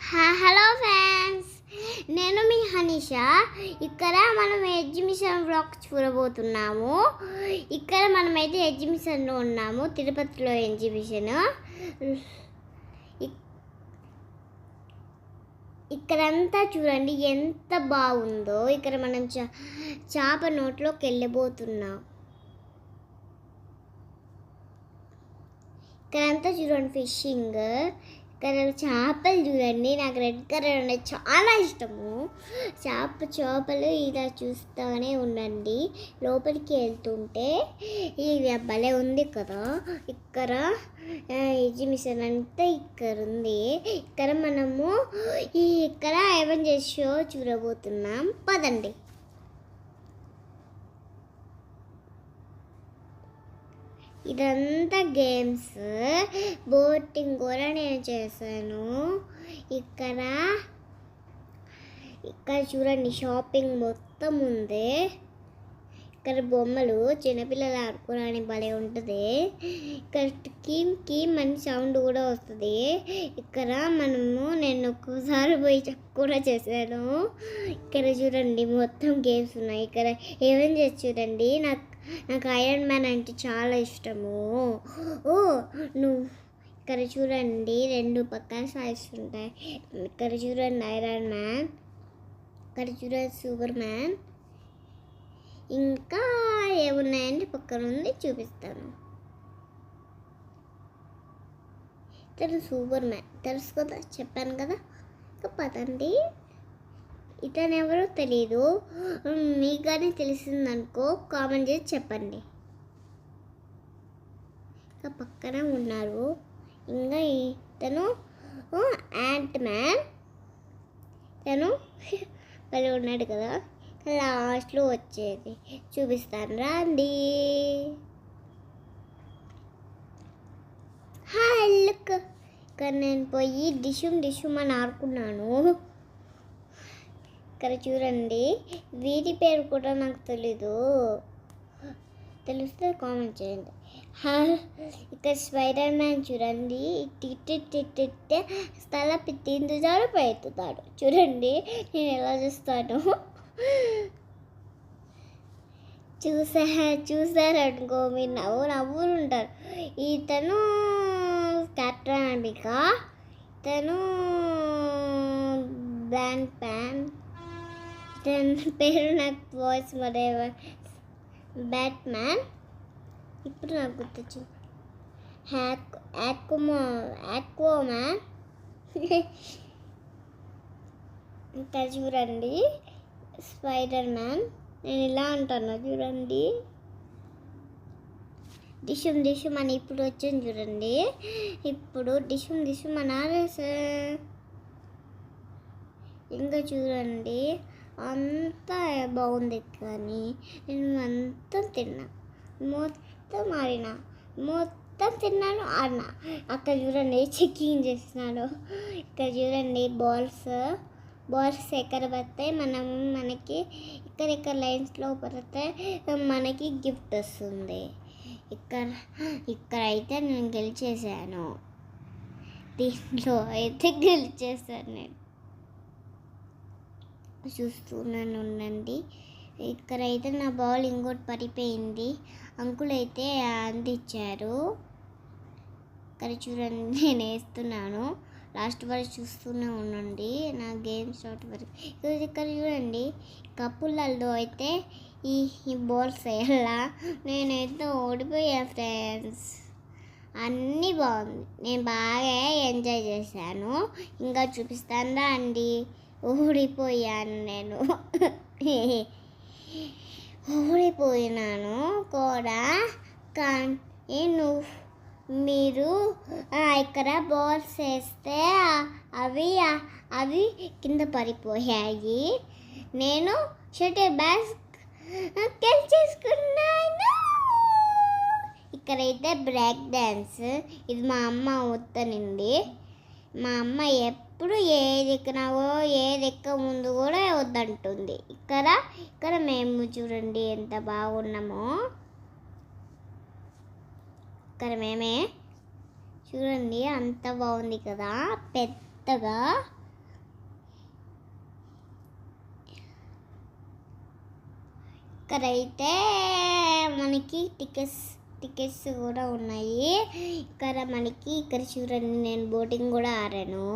Hello friends, నేను మీ హనీష. ఇక్కడ మనం ఎగ్జిబిషన్ బ్లాగ్ చూడబోతున్నాము. ఇక్కడ మనమైతే ఎగ్జిబిషన్లో ఉన్నాము, తిరుపతిలో ఎగ్జిబిషన్. ఇక్కడంతా చూడండి ఎంత బాగుందో. ఇక్కడ మనం చేప నోట్లోకి వెళ్ళబోతున్నాం. ఇక్కడంతా చూడండి ఫిషింగ్. ఇక్కడ చేపలు చూడండి, నాకు రెడ్ కలర్ అంటే చాలా ఇష్టము. చేపలు ఇలా చూస్తూనే ఉండండి. లోపలికి వెళ్తుంటే ఇది భలే ఉంది కదా. ఇక్కడ ఎగ్జిబిషన్ అంతా ఇక్కడ ఉంది. ఇక్కడ మనము ఇక్కడ అవెంజర్స్ షో చూడబోతున్నాం. పదండి. ఇదంతా గేమ్స్, బోటింగ్ కూడా నేను చేశాను. ఇక్కడ చూడండి షాపింగ్ మొత్తం ఉంది. ఇక్కడ బొమ్మలు చిన్నపిల్లలు ఆడుకోవడానికి భలే ఉంటుంది. ఇక్కడ కీమ్ అని సౌండ్ కూడా వస్తుంది. ఇక్కడ నేను ఒక్కసారి పోయి కూడా చేశాను. ఇక్కడ చూడండి మొత్తం గేమ్స్ ఉన్నాయి. ఇక్కడ ఏమేమి చూడండి, నాకు ఐరన్ మ్యాన్ అంటే చాలా ఇష్టము. ఇక్కడ చూడండి రెండు పక్కన సైజు ఉంటాయి. ఇక్కడ చూడండి ఐరన్ మ్యాన్, ఇక్కడ చూడండి సూపర్ మ్యాన్. ఇంకా ఏమున్నాయంటే పక్కన ఉంది, చూపిస్తాను. ఇతను సూపర్ మ్యాన్ తెలుసు కదా, చెప్పాను కదా. ఇంకా పదండి. ఇతను ఎవరో తెలీదు, మీకు కానీ తెలిసిందనుకో కామెంట్ చేసి చెప్పండి. ఇంకా పక్కన ఉన్నారు. ఇంకా ఇతను యాంట్ మ్యాన్, ఇతను భలే ఉన్నాడు కదా. లాస్ట్లో వచ్చేది చూపిస్తాను రండి. Hi look. ఇక్కడ నేను పోయి డిషుమ్ అని ఆడుకున్నాను. ఇక్కడ చూడండి, వీటి పేరు కూడా నాకు తెలీదు, తెలిస్తే కామెంట్ చేయండి. ఇక్కడ స్పైడర్ మ్యాన్ చూడండి, స్థల తిందుతాడు పెడుతాడు. చూడండి నేను ఎలా చూస్తాను. చూసారనుకో మీరు నవ్వులు ఉంటారు. ఇతను కెప్టెన్ అమెరికా, ఇతను బ్లాంక్ ప్యాన్, ఇతని పేరు నాకు వాయిస్ వరేవర్ బ్యాట్మ్యాన్. ఇప్పుడు నాకు గుర్తొచ్చు ఆక్వామ్యాన్. ఇంకా చూడండి స్పైడర్ మ్యాన్. నేను ఇలా అంటాను చూడండి, డిషుమ్ అని ఇప్పుడు వచ్చాను చూడండి. ఇప్పుడు డిషుమ్ అని ఆరేసా. ఇంకా చూడండి అంతా బాగుంది, కానీ నేను అంతా మొత్తం తిన్నాను ఆడినా. అక్కడ చూడండి చెక్కింగ్ చేస్తున్నాను. ఇక్కడ చూడండి బాల్స్ ఎక్కడ పడితే మనకి ఇక్కడ లైన్స్లో పడితే మనకి గిఫ్ట్ వస్తుంది. ఇక్కడ అయితే నేను గెలిచేసాను. దీంట్లో అయితే గెలిచేసాను నేను. చూస్తున్నాను ఉండండి. ఇక్కడైతే నా బాల్ ఇంకోటి పడిపోయింది. అంకుల్ అయితే అందించారు. ఇక్కడ చూడండి నేను వేస్తున్నాను. లాస్ట్ వరకు చూస్తూనే ఉండండి నా గేమ్ స్టార్ట్ వరకు. ఇక్కడ చూడండి కప్పులలో అయితే ఈ బాల్స్ వేయాలా. నేనైతే ఓడిపోయా ఫ్రెండ్స్. అన్నీ బాగుంది, నేను బాగా ఎంజాయ్ చేశాను. ఇంకా చూపిస్తాను అండి. ఓడిపోయాను నేను ఓడిపోయినాను కూడా. కానీ మీరు ఇక్కడ బాల్స్ వేస్తే అవి కింద పడిపోయాయి. నేను షటిల్ బ్యాగ్ గెలిచేసుకున్నాను. ఇక్కడైతే బ్రేక్ డ్యాన్స్. ఇది మా అమ్మ వద్దనింది. మా అమ్మ ఎప్పుడు ఏది ఎక్కినావో ఏది ఎక్క ముందు కూడా వద్దంటుంది. ఇక్కడ మేము చూడండి ఎంత బాగున్నామో. ఇక్కడ మేమే చూడండి అంత బాగుంది కదా, పెద్దగా ఇక్కడైతే మనకి టికెట్స్ కూడా ఉన్నాయి. ఇక్కడ చూడండి, నేను బోటింగ్ కూడా ఆడాను.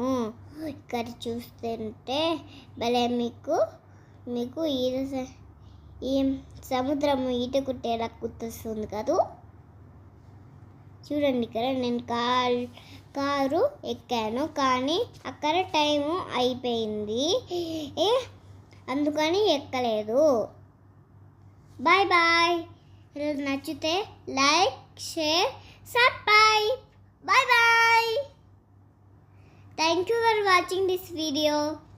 ఇక్కడ చూస్తుంటే భలే మీకు ఈ సముద్రం ఈత కుట్టేలా గుర్తొస్తుంది కదా. చూడండి, ఇక్కడ నేను కారు ఎక్కాను, కానీ అక్కడ టైము అయిపోయింది, అందుకని ఎక్కలేదు. Bye bye. నచ్చితే like, share, subscribe. Bye bye. Thank you for watching this video.